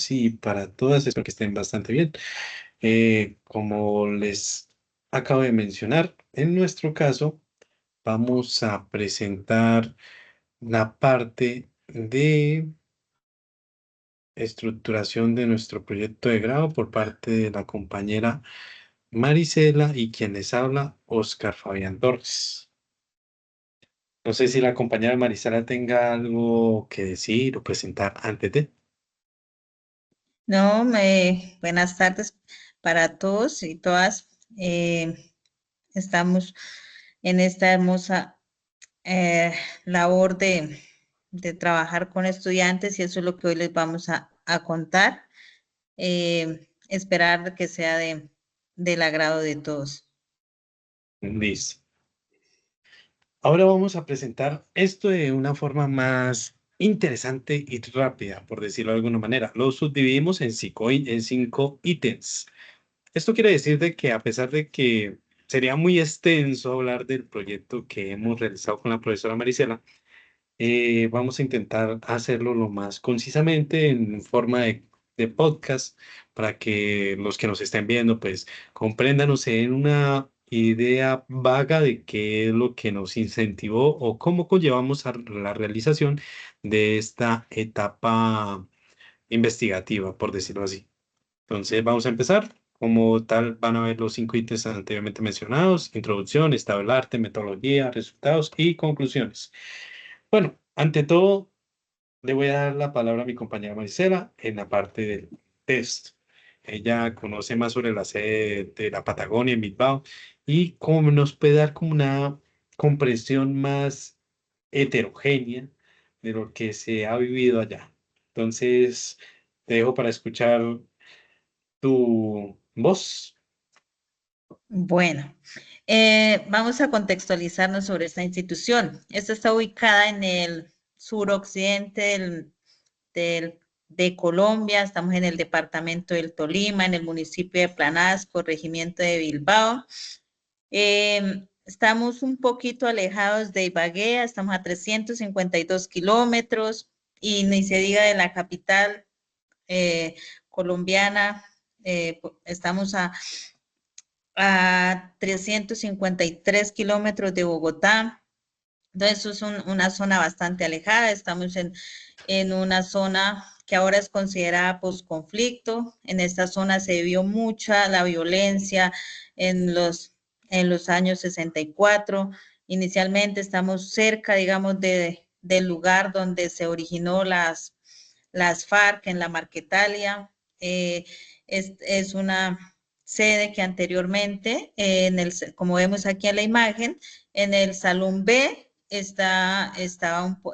y para todas, espero que estén bastante bien. Como les acabo de mencionar, en nuestro caso vamos a presentar la parte de estructuración de nuestro proyecto de grado por parte de la compañera Marisela y quien les habla, Oscar Fabián Torres. No sé si la compañera Marisela tenga algo que decir o presentar antes de. No, buenas tardes para todos y todas. Estamos en esta hermosa labor de trabajar con estudiantes y eso es lo que hoy les vamos a contar. Esperar que sea del agrado de todos. Listo. Ahora vamos a presentar esto de una forma más interesante y rápida, por decirlo de alguna manera. Lo subdividimos en cinco ítems. Esto quiere decir de que a pesar de que sería muy extenso hablar del proyecto que hemos realizado con la profesora Marisela, vamos a intentar hacerlo lo más concisamente en forma de podcast para que los que nos estén viendo pues comprendan o se den una idea vaga de qué es lo que nos incentivó o cómo conllevamos a la realización de esta etapa investigativa, por decirlo así. Entonces vamos a empezar. Como tal, van a ver los cinco ítems anteriormente mencionados: introducción, estado del arte, metodología, resultados y conclusiones. Bueno, ante todo, le voy a dar la palabra a mi compañera Marisela en la parte del test. Ella conoce más sobre la sede de la Patagonia en Bilbao y como nos puede dar como una comprensión más heterogénea de lo que se ha vivido allá. Entonces, te dejo para escuchar tu voz. Bueno, vamos a contextualizarnos sobre esta institución. Esta está ubicada en el suroccidente de Colombia. Estamos en el departamento del Tolima, en el municipio de Planadas, corregimiento de Bilbao. Estamos un poquito alejados de Ibagué, estamos a 352 kilómetros y ni se diga de la capital colombiana. Estamos a 353 kilómetros de Bogotá. Entonces, eso es una zona bastante alejada. Estamos en una zona que ahora es considerada posconflicto. En esta zona se vio mucha la violencia en los años 64. Inicialmente estamos cerca, digamos, del lugar donde se originó las FARC en la Marquetalia. Es una sede que anteriormente, como vemos aquí en la imagen, en el Salón B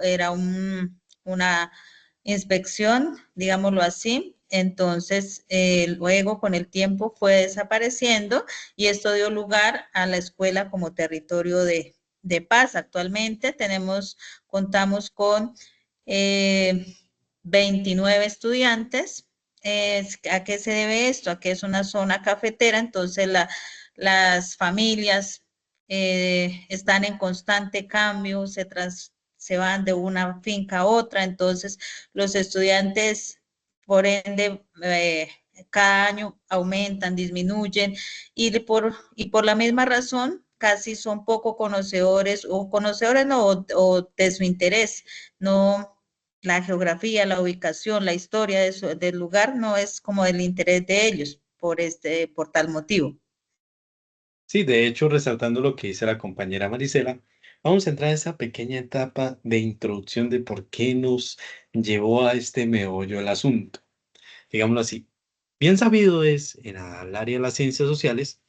era una inspección, digámoslo así. Entonces, luego con el tiempo fue desapareciendo y esto dio lugar a la escuela como territorio de paz. Actualmente contamos con 29 estudiantes. ¿A qué se debe esto? A que es una zona cafetera, entonces las familias están en constante cambio, se van de una finca a otra, entonces los estudiantes, por ende, cada año aumentan, disminuyen, y por la misma razón, casi son poco conocedores, o conocedores no, o de su interés, no la geografía, la ubicación, la historia del lugar no es como del interés de ellos por tal motivo. Sí, de hecho, resaltando lo que dice la compañera Marisela, vamos a entrar a esa pequeña etapa de introducción de por qué nos llevó a este meollo el asunto. Digámoslo así. Bien sabido es en el área de las ciencias sociales,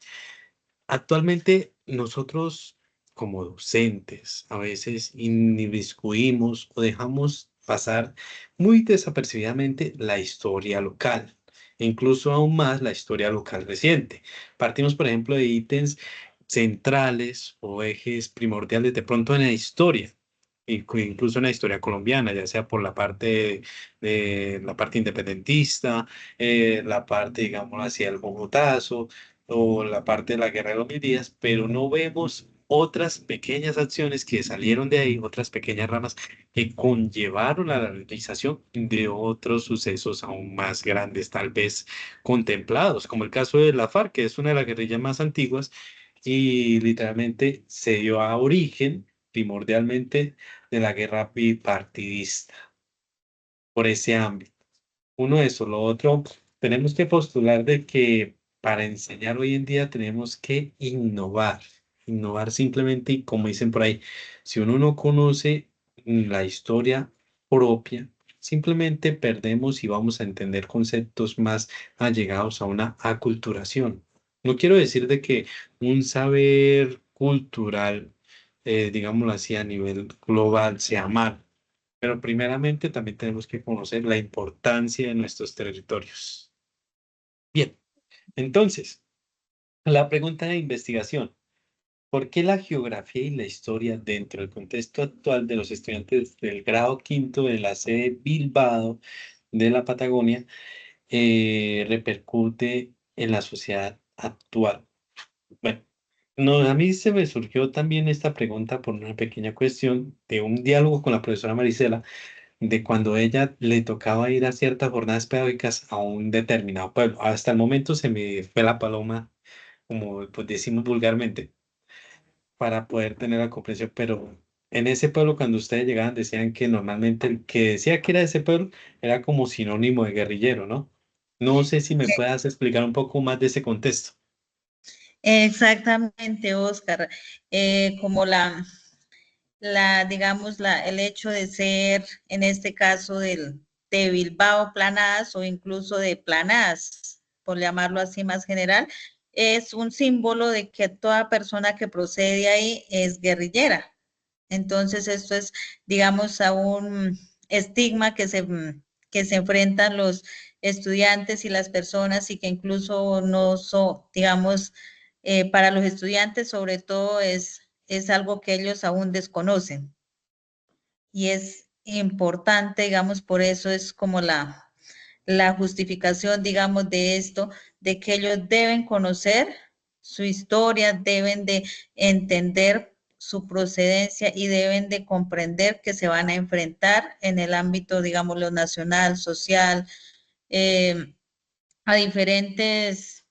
actualmente nosotros como docentes a veces inmiscuimos o dejamos pasar muy desapercibidamente la historia local, e incluso aún más la historia local reciente. Partimos, por ejemplo, de ítems centrales o ejes primordiales de pronto en la historia, incluso en la historia colombiana, ya sea por la parte de la parte independentista, la parte, digamos, hacia el Bogotazo o la parte de la Guerra de los Mil Días, pero no vemos otras pequeñas acciones que salieron de ahí, otras pequeñas ramas que conllevaron a la realización de otros sucesos aún más grandes, tal vez contemplados, como el caso de la FARC, que es una de las guerrillas más antiguas y literalmente se dio a origen primordialmente de la guerra bipartidista por ese ámbito. Uno eso, lo otro, tenemos que postular de que para enseñar hoy en día tenemos que innovar, innovar simplemente y como dicen por ahí, si uno no conoce la historia propia, simplemente perdemos y vamos a entender conceptos más allegados a una aculturación. No quiero decir de que un saber cultural, digámoslo así, a nivel global sea malo, pero primeramente también tenemos que conocer la importancia de nuestros territorios. Bien, entonces, la pregunta de investigación. ¿Por qué la geografía y la historia dentro del contexto actual de los estudiantes del grado quinto de la sede Bilbao de la Patagonia repercute en la sociedad actual? Bueno, no, a mí se me surgió también esta pregunta por una pequeña cuestión de un diálogo con la profesora Marisela de cuando ella le tocaba ir a ciertas jornadas pedagógicas a un determinado pueblo. Hasta el momento se me fue la paloma, como pues decimos vulgarmente, para poder tener la comprensión, pero en ese pueblo cuando ustedes llegaban decían que normalmente el que decía que era de ese pueblo era como sinónimo de guerrillero, ¿no? No sé si me puedas explicar un poco más de ese contexto. Exactamente, Oscar. Como digamos, el hecho de ser, en este caso, de Bilbao Planadas o incluso de Planadas, por llamarlo así más general, es un símbolo de que toda persona que procede de ahí es guerrillera. Entonces, esto es, digamos, a un estigma que se enfrentan los estudiantes y las personas y que incluso no son, digamos, para los estudiantes sobre todo es algo que ellos aún desconocen y es importante, digamos, por eso es como la justificación, digamos, de esto, de que ellos deben conocer su historia, deben de entender su procedencia y deben de comprender que se van a enfrentar en el ámbito, digamos, lo nacional, social, eh, a diferentes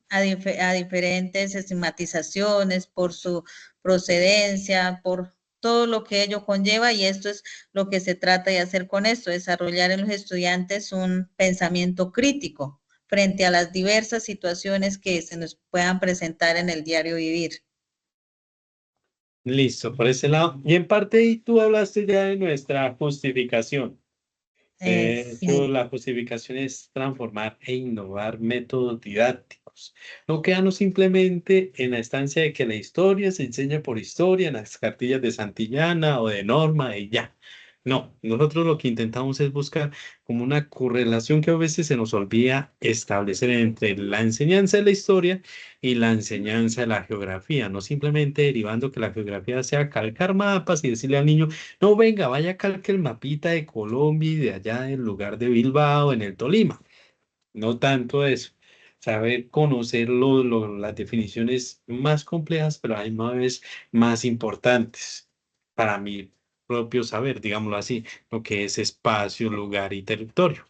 estigmatizaciones por su procedencia, por todo lo que ello conlleva y esto es lo que se trata de hacer con esto, desarrollar en los estudiantes un pensamiento crítico frente a las diversas situaciones que se nos puedan presentar en el diario vivir. Listo, por ese lado. Y en parte y tú hablaste ya de nuestra justificación. De hecho, Sí. la justificación es transformar e innovar métodos didácticos. No quedarnos simplemente en la estancia de que la historia se enseña por historia en las cartillas de Santillana o de Norma y ya. No, nosotros lo que intentamos es buscar como una correlación que a veces se nos olvida establecer entre la enseñanza de la historia y la enseñanza de la geografía, no simplemente derivando que la geografía sea calcar mapas y decirle al niño no, venga, vaya calque el mapita de Colombia y de allá del lugar de Bilbao, en el Tolima. No tanto eso. Saber conocer las definiciones más complejas, pero a la misma vez más importantes para mi propio saber, digámoslo así, lo que es espacio, lugar y territorio.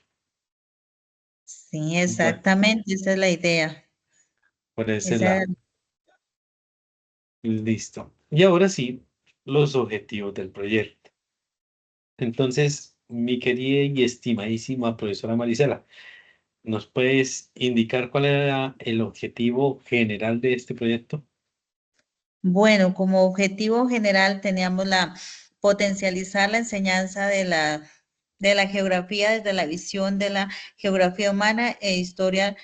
Sí, Bueno, exactamente, esa es la idea. por ese Esa, lado. Listo. Y ahora sí, los objetivos del proyecto. Entonces, mi querida y estimadísima profesora Marisela, ¿nos puedes indicar cuál era el objetivo general de este proyecto? bueno, como objetivo general teníamos potencializar la enseñanza de la geografía desde la visión de la geografía humana e historia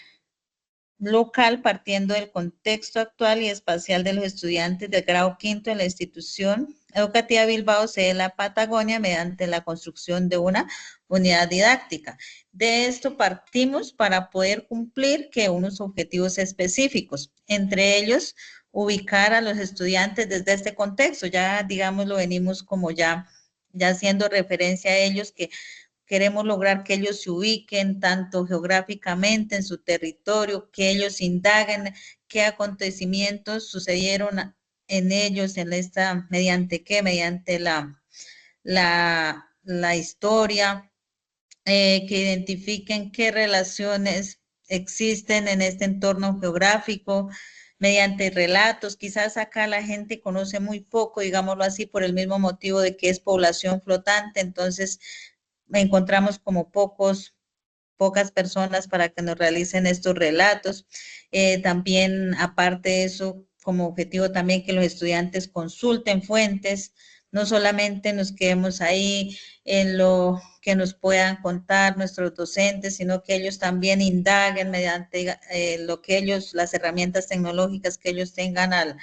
local, partiendo del contexto actual y espacial de los estudiantes del grado quinto en la institución educativa Bilbao, sede la Patagonia, mediante la construcción de una unidad didáctica. De esto partimos para poder cumplir que unos objetivos específicos, entre ellos ubicar a los estudiantes desde este contexto, ya digamos lo venimos como ya haciendo referencia a ellos que queremos lograr que ellos se ubiquen tanto geográficamente en su territorio, que ellos indaguen qué acontecimientos sucedieron en ellos, ¿mediante qué? Mediante la historia, que identifiquen qué relaciones existen en este entorno geográfico mediante relatos. Quizás acá la gente conoce muy poco, digámoslo así, por el mismo motivo de que es población flotante, entonces encontramos como pocas personas para que nos realicen estos relatos. También, aparte de eso, como objetivo también que los estudiantes consulten fuentes, no solamente nos quedemos ahí en lo que nos puedan contar nuestros docentes, sino que ellos también indaguen mediante lo que ellos, las herramientas tecnológicas que ellos tengan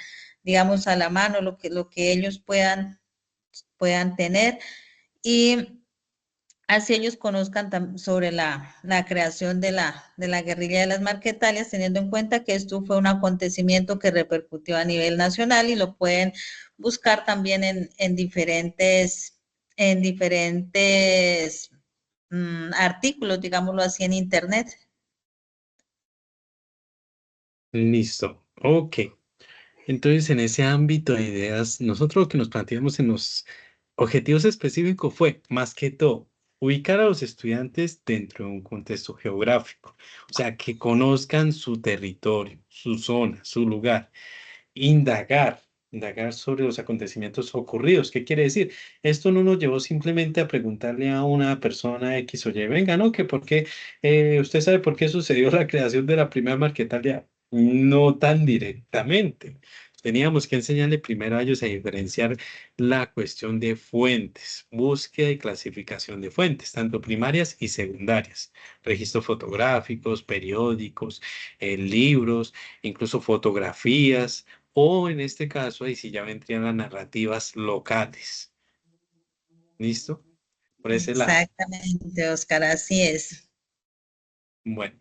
digamos, a la mano, lo que ellos puedan tener. Y así ellos conozcan sobre la creación de la guerrilla de las Marquetalias, teniendo en cuenta que esto fue un acontecimiento que repercutió a nivel nacional y lo pueden buscar también en diferentes artículos, digámoslo así, en Internet. Listo. Ok. Entonces, en ese ámbito de ideas, nosotros lo que nos planteamos en los objetivos específicos fue, más que todo, ubicar a los estudiantes dentro de un contexto geográfico, o sea, que conozcan su territorio, su zona, su lugar, indagar, indagar sobre los acontecimientos ocurridos. ¿Qué quiere decir? Esto no nos llevó simplemente a preguntarle a una persona X o Y, venga, ¿no? Que por qué, usted sabe por qué sucedió la creación de la primera Marquetalia. No tan directamente. Teníamos que enseñarle primero a ellos a diferenciar la cuestión de fuentes, búsqueda y clasificación de fuentes, tanto primarias y secundarias, registros fotográficos, periódicos, libros, incluso fotografías, o en este caso, ahí sí ya vendrían las narrativas locales. ¿Listo? Por ese lado. Exactamente, Oscar, así es. Bueno.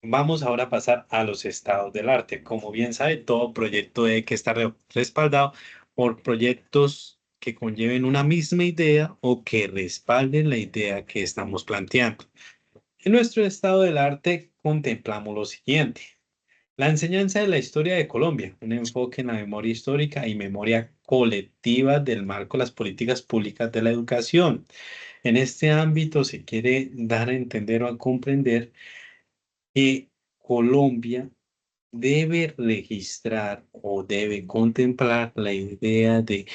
Vamos ahora a pasar a los estados del arte. Como bien sabe, todo proyecto debe que estar respaldado por proyectos que conlleven una misma idea o que respalden la idea que estamos planteando. En nuestro estado del arte contemplamos lo siguiente. La enseñanza de la historia de Colombia, un enfoque en la memoria histórica y memoria colectiva del marco de las políticas públicas de la educación. En este ámbito se quiere dar a entender o a comprender que Colombia debe registrar o debe contemplar la idea de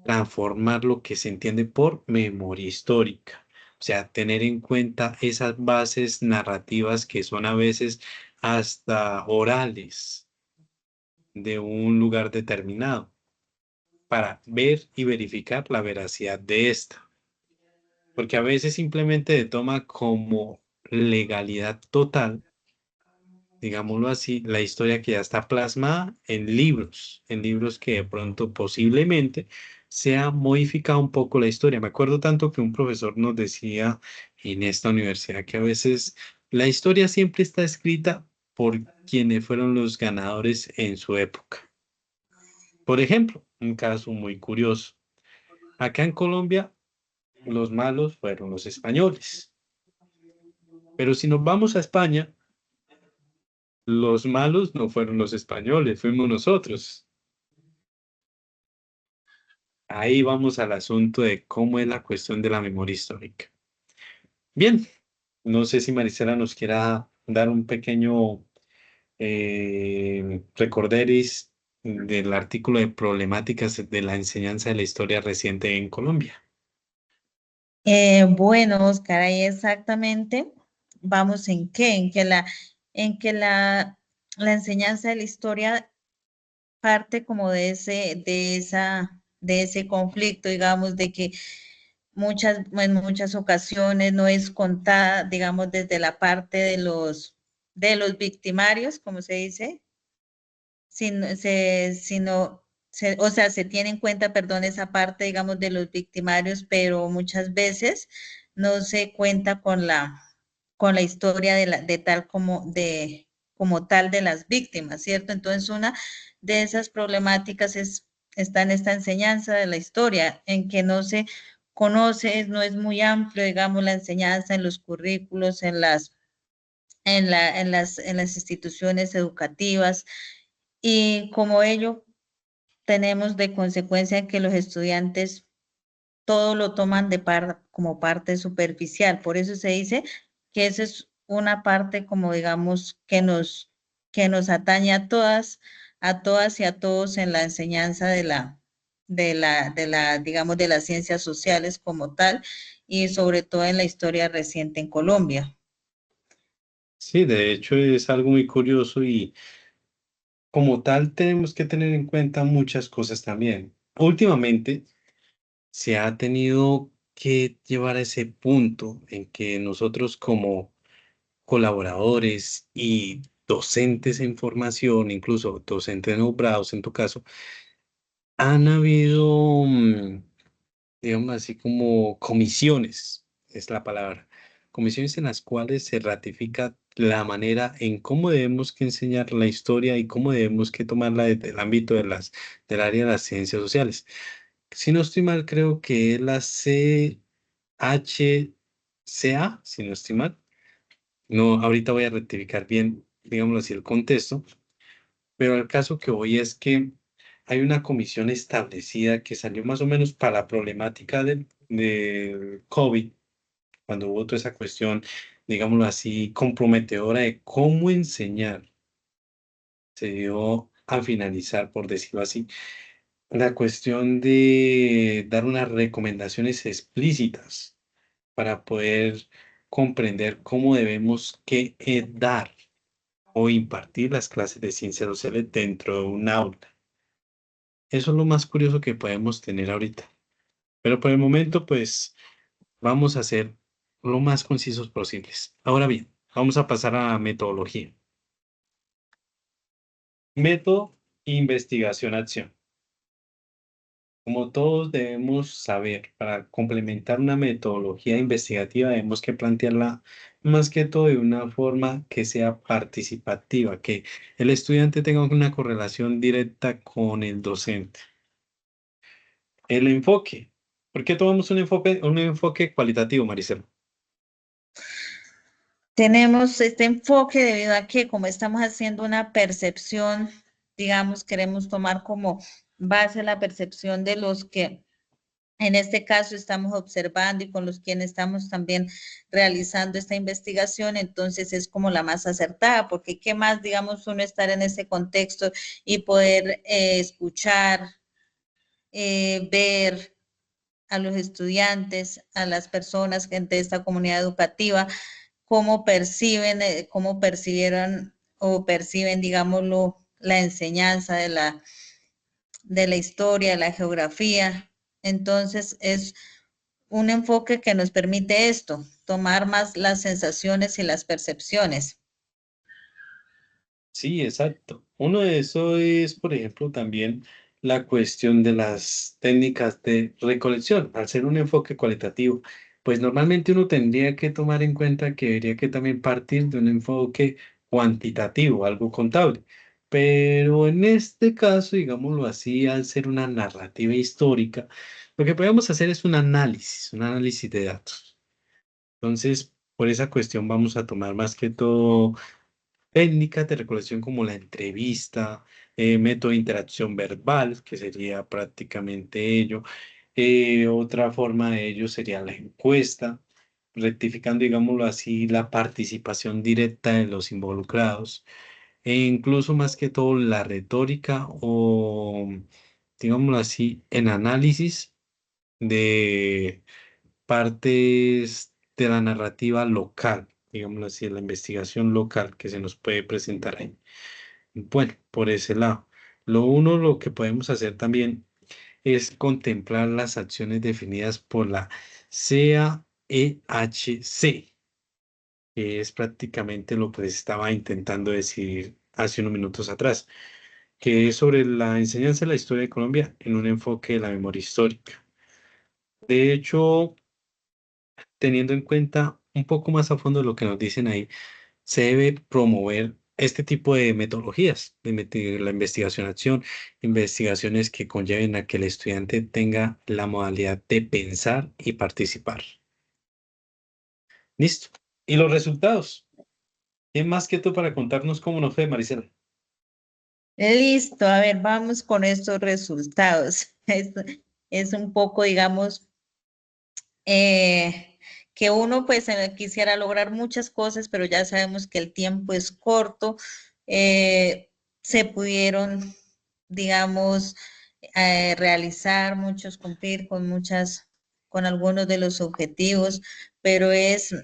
transformar lo que se entiende por memoria histórica. O sea, tener en cuenta esas bases narrativas que son a veces hasta orales de un lugar determinado para ver y verificar la veracidad de esta. Porque a veces simplemente se toma como legalidad total, digámoslo así, la historia que ya está plasmada en libros que de pronto posiblemente se ha modificado un poco la historia. Me acuerdo tanto que un profesor nos decía en esta universidad que a veces la historia siempre está escrita por quienes fueron los ganadores en su época. Por ejemplo, un caso muy curioso. Acá en Colombia, los malos fueron los españoles. Pero si nos vamos a España, los malos no fueron los españoles, fuimos nosotros. Ahí vamos al asunto de cómo es la cuestión de la memoria histórica. Bien, no sé si Marisela nos quiera dar un pequeño recorderis del artículo de problemáticas de la enseñanza de la historia reciente en Colombia. Bueno, Oscar, ahí exactamente vamos en qué, en que la enseñanza de la historia parte como de ese conflicto, digamos, de que en muchas ocasiones no es contada, digamos, desde la parte de los victimarios, como se dice, o sea, se tiene en cuenta, perdón, esa parte, digamos, de los victimarios, pero muchas veces no se cuenta con la historia de tal como tal de las víctimas, ¿cierto? Entonces, una de esas problemáticas está en esta enseñanza de la historia, en que no se conoce, no es muy amplio, digamos, la enseñanza en los currículos, en las instituciones educativas, y como ello tenemos de consecuencia que los estudiantes todo lo toman como parte superficial. Por eso se dice que esa es una parte como digamos que nos atañe a todas y a todos en la enseñanza digamos, de las ciencias sociales como tal, y sobre todo en la historia reciente en Colombia. Sí, de hecho es algo muy curioso y como tal tenemos que tener en cuenta muchas cosas también. Últimamente se ha tenido que llevar a ese punto en que nosotros como colaboradores y docentes en formación, incluso docentes nombrados en tu caso, han habido, digamos así como comisiones, es la palabra, comisiones en las cuales se ratifica la manera en cómo debemos que enseñar la historia y cómo debemos que tomarla desde el ámbito del área de las ciencias sociales. Si no estoy mal, creo que es la CHCA, si no estoy mal. No, ahorita voy a rectificar bien, digámoslo así, el contexto, pero el caso que voy es que hay una comisión establecida que salió más o menos para la problemática del COVID, cuando hubo toda esa cuestión, digámoslo así, comprometedora de cómo enseñar, se dio a finalizar, por decirlo así, la cuestión de dar unas recomendaciones explícitas para poder comprender cómo debemos que dar o impartir las clases de ciencias sociales dentro de un aula. Eso es lo más curioso que podemos tener ahorita. Pero por el momento, pues vamos a ser lo más concisos posibles. Ahora bien, vamos a pasar a metodología. Método, investigación, acción. Como todos debemos saber, para complementar una metodología investigativa debemos que plantearla más que todo de una forma que sea participativa, que el estudiante tenga una correlación directa con el docente. El enfoque. ¿Por qué tomamos un enfoque cualitativo, Maricela? Tenemos este enfoque debido a que como estamos haciendo una percepción, digamos, queremos tomar como base la percepción de los que en este caso estamos observando y con los quienes estamos también realizando esta investigación, entonces es como la más acertada, porque qué más, digamos, uno estar en ese contexto y poder escuchar, ver a los estudiantes, a las personas, gente de esta comunidad educativa, cómo perciben, cómo percibieron o perciben, digámoslo, la enseñanza de la historia, de la geografía. Entonces, es un enfoque que nos permite esto, tomar más las sensaciones y las percepciones. Sí, exacto. Uno de esos es, por ejemplo, también la cuestión de las técnicas de recolección. Al ser un enfoque cualitativo, pues normalmente uno tendría que tomar en cuenta que debería que también partir de un enfoque cuantitativo, algo contable. Pero en este caso, digámoslo así, al ser una narrativa histórica, lo que podemos hacer es un análisis de datos. Entonces, por esa cuestión vamos a tomar más que todo técnicas de recolección como la entrevista, método de interacción verbal, que sería prácticamente ello. Otra forma de ello sería la encuesta, rectificando, digámoslo así, la participación directa de los involucrados, e incluso más que todo la retórica o, digámoslo así, en análisis de partes de la narrativa local, digámoslo así, la investigación local que se nos puede presentar ahí. Bueno, por ese lado. Lo que podemos hacer también es contemplar las acciones definidas por la CAEHC, que es prácticamente lo que les estaba intentando decir hace unos minutos atrás, que es sobre la enseñanza de la historia de Colombia en un enfoque de la memoria histórica. De hecho, teniendo en cuenta un poco más a fondo lo que nos dicen ahí, se debe promover este tipo de metodologías, la investigación-acción, investigaciones que conlleven a que el estudiante tenga la modalidad de pensar y participar. Listo. ¿Y los resultados? ¿Qué más que tú para contarnos cómo nos fue, Maricela? Listo, a ver, vamos con estos resultados. Es un poco, digamos, que uno pues quisiera lograr muchas cosas, pero ya sabemos que el tiempo es corto. Se pudieron, digamos, realizar muchos, cumplir con muchas, con algunos de los objetivos, pero es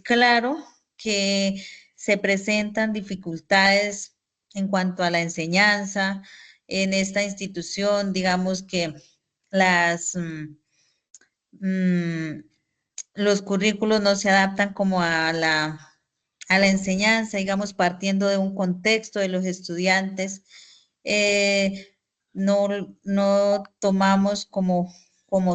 claro que se presentan dificultades en cuanto a la enseñanza en esta institución, digamos que las... mm, los currículos no se adaptan como a la enseñanza, digamos, partiendo de un contexto de los estudiantes. Eh, no tomamos como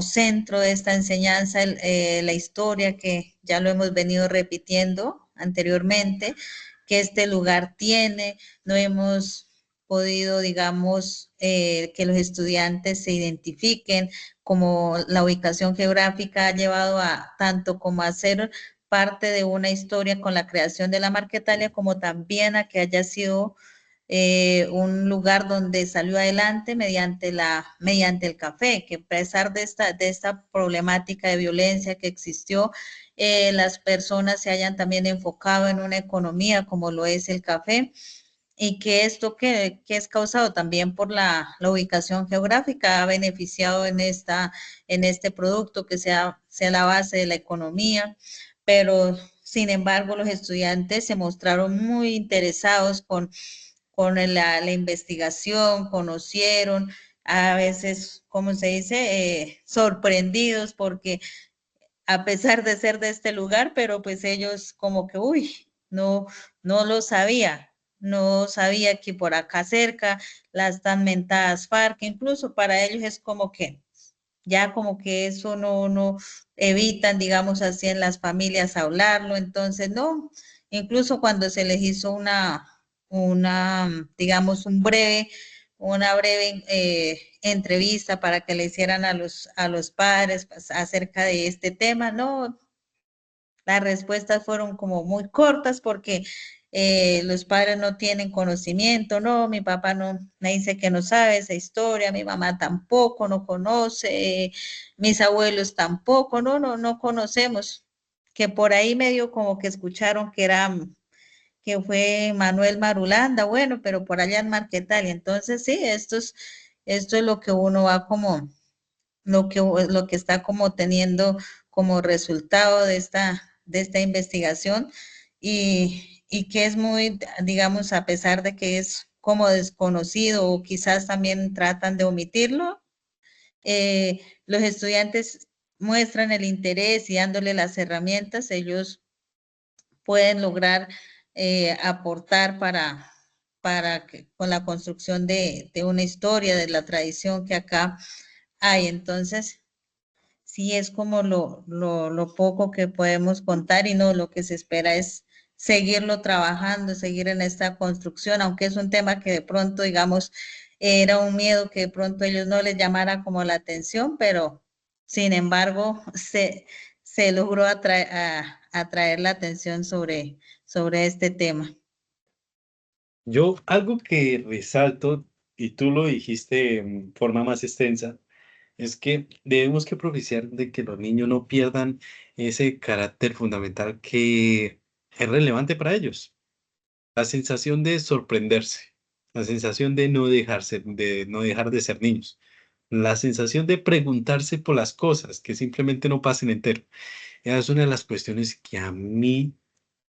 centro de esta enseñanza la historia que ya lo hemos venido repitiendo anteriormente, que este lugar tiene, no hemos podido, digamos, que los estudiantes se identifiquen, como la ubicación geográfica ha llevado a tanto como a ser parte de una historia con la creación de la Marquetalia, como también a que haya sido un lugar donde salió adelante mediante el café, que a pesar de esta problemática de violencia que existió, las personas se hayan también enfocado en una economía como lo es el café y que esto que es causado también por la ubicación geográfica ha beneficiado en este producto que sea la base de la economía, pero sin embargo los estudiantes se mostraron muy interesados con la investigación, conocieron, a veces, ¿cómo se dice? Sorprendidos porque a pesar de ser de este lugar, pero pues ellos como que, uy, no lo sabía, no sabía que por acá cerca las tan mentadas FARC, incluso para ellos es como que ya como que eso no evitan, digamos así, en las familias hablarlo, entonces no, incluso cuando se les hizo digamos, una breve entrevista para que le hicieran a los padres pues, acerca de este tema, no, las respuestas fueron como muy cortas porque los padres no tienen conocimiento, no, mi papá no me dice que no sabe esa historia, mi mamá tampoco, no conoce, mis abuelos tampoco, no conocemos. Que por ahí medio como que escucharon que fue Manuel Marulanda, bueno, pero por allá en Marquetalia. Entonces, sí, esto es lo que uno va como lo que está como teniendo como resultado de esta investigación y que es muy, digamos, a pesar de que es como desconocido o quizás también tratan de omitirlo, los estudiantes muestran el interés y dándole las herramientas, ellos pueden lograr aportar con la construcción de una historia, de la tradición que acá hay. Entonces, sí es como lo poco que podemos contar y no, lo que se espera es seguirlo trabajando, seguir en esta construcción, aunque es un tema que de pronto, digamos, era un miedo que de pronto a ellos no les llamara como la atención, pero sin embargo se logró atraer la atención sobre este tema. Yo algo que resalto, y tú lo dijiste en forma más extensa, es que debemos que propiciar de que los niños no pierdan ese carácter fundamental que es relevante para ellos. La sensación de sorprenderse, la sensación de no dejar de ser niños, la sensación de preguntarse por las cosas, que simplemente no pasen entero. Esa es una de las cuestiones que a mí,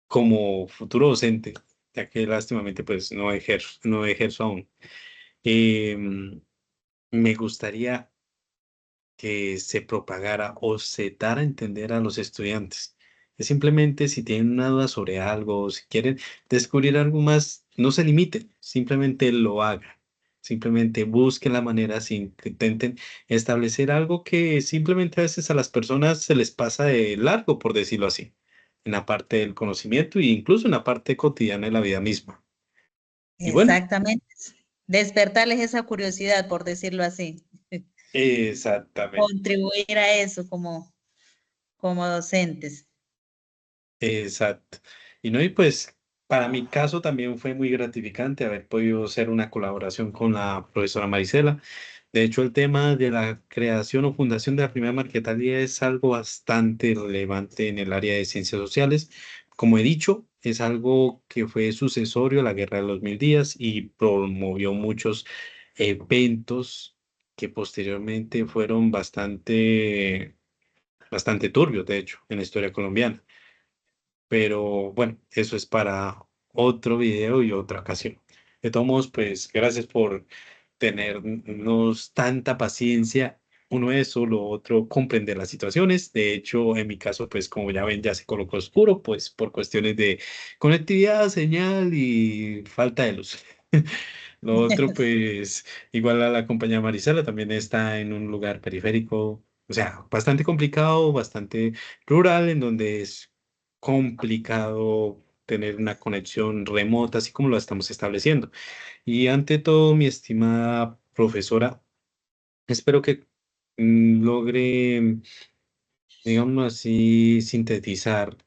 como futuro docente, ya que lástimamente pues no ejerzo aún, em, me gustaría que se propagara o se dara a entender a los estudiantes. Es simplemente si tienen una duda sobre algo o si quieren descubrir algo más, no se limiten, simplemente lo hagan. Simplemente busquen la manera sin que intenten establecer algo que simplemente a veces a las personas se les pasa de largo, por decirlo así, en la parte del conocimiento e incluso en la parte cotidiana de la vida misma. Y bueno, Exactamente. Despertarles esa curiosidad, por decirlo así. exactamente, Contribuir a eso como docentes. exacto. Y no, y pues Para mi caso también fue muy gratificante haber podido hacer una colaboración con la profesora Marisela. De hecho, el tema de la creación o fundación de la primera Marquetalia es algo bastante relevante en el área de ciencias sociales. Como he dicho, es algo que fue sucesorio a la Guerra de los Mil Días y promovió muchos eventos que posteriormente fueron bastante turbios, de hecho, en la historia colombiana. Pero bueno, eso es para otro video y otra ocasión. De todos modos, pues gracias por tenernos tanta paciencia. Uno eso, lo otro, comprender las situaciones. De hecho, en mi caso, pues como ya ven, ya se colocó oscuro, pues por cuestiones de conectividad, señal y falta de luz. Lo otro, pues, igual a la compañía Marisela, también está en un lugar periférico, o sea, bastante complicado, bastante rural, en donde es complicado tener una conexión remota, así como lo estamos estableciendo. Y ante todo, mi estimada profesora, espero que logre, digamos así, sintetizar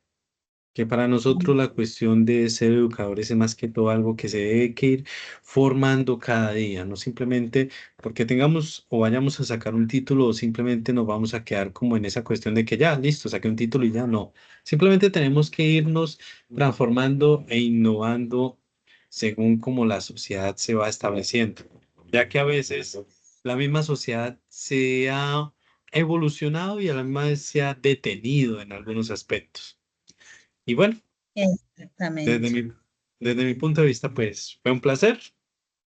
que para nosotros la cuestión de ser educadores es más que todo algo que se debe que ir formando cada día, no simplemente porque tengamos o vayamos a sacar un título o simplemente nos vamos a quedar como en esa cuestión de que ya, listo, saqué un título y ya no. Simplemente tenemos que irnos transformando e innovando según como la sociedad se va estableciendo, ya que a veces la misma sociedad se ha evolucionado y a la misma vez se ha detenido en algunos aspectos. Y bueno, desde Exactamente. mi, desde mi punto de vista, pues fue un placer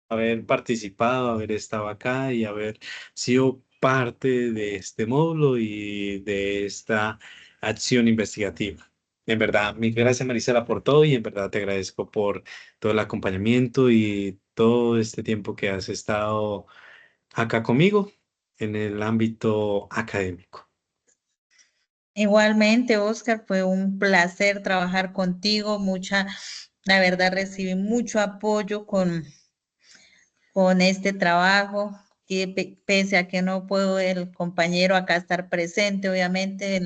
haber participado, haber estado acá y haber sido parte de este módulo y de esta acción investigativa. En verdad, mil gracias Marisela por todo y en verdad te agradezco por todo el acompañamiento y todo este tiempo que has estado acá conmigo en el ámbito académico. Igualmente, Oscar, fue un placer trabajar contigo. La verdad, recibí mucho apoyo con este trabajo, que pese a que no puedo el compañero acá estar presente, obviamente,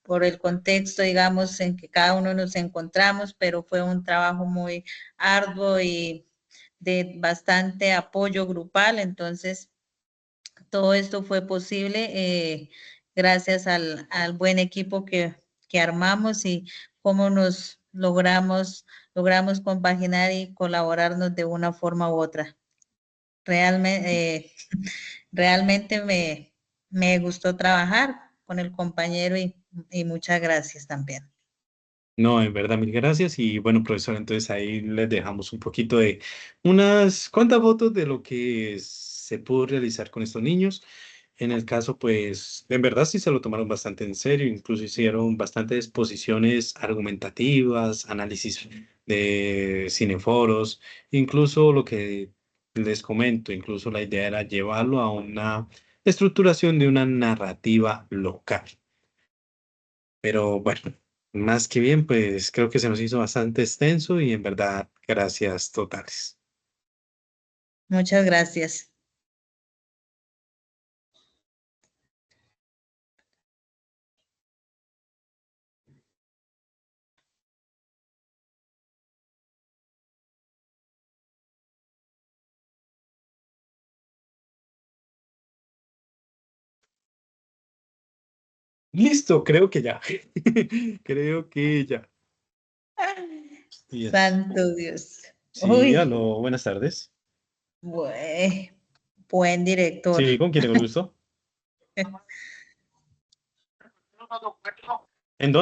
por el contexto, digamos, en que cada uno nos encontramos, pero fue un trabajo muy arduo y de bastante apoyo grupal. Entonces, todo esto fue posible gracias al buen equipo que armamos y cómo nos logramos compaginar y colaborarnos de una forma u otra. Realmente me gustó trabajar con el compañero y muchas gracias también. No, en verdad, mil gracias. Y bueno, profesor, entonces ahí les dejamos un poquito de unas cuantas fotos de lo que se pudo realizar con estos niños. En el caso, pues, en verdad sí se lo tomaron bastante en serio, incluso hicieron bastantes exposiciones argumentativas, análisis de cineforos, incluso lo que les comento, incluso la idea era llevarlo a una estructuración de una narrativa local. Pero bueno, más que bien, pues creo que se nos hizo bastante extenso y en verdad, gracias totales. Muchas gracias. Listo, creo que ya. Creo que ya. Yes. Santo Dios. Sí, Uy, aló, buenas tardes. buen director. Sí, ¿con quién tengo el gusto? ¿En dónde?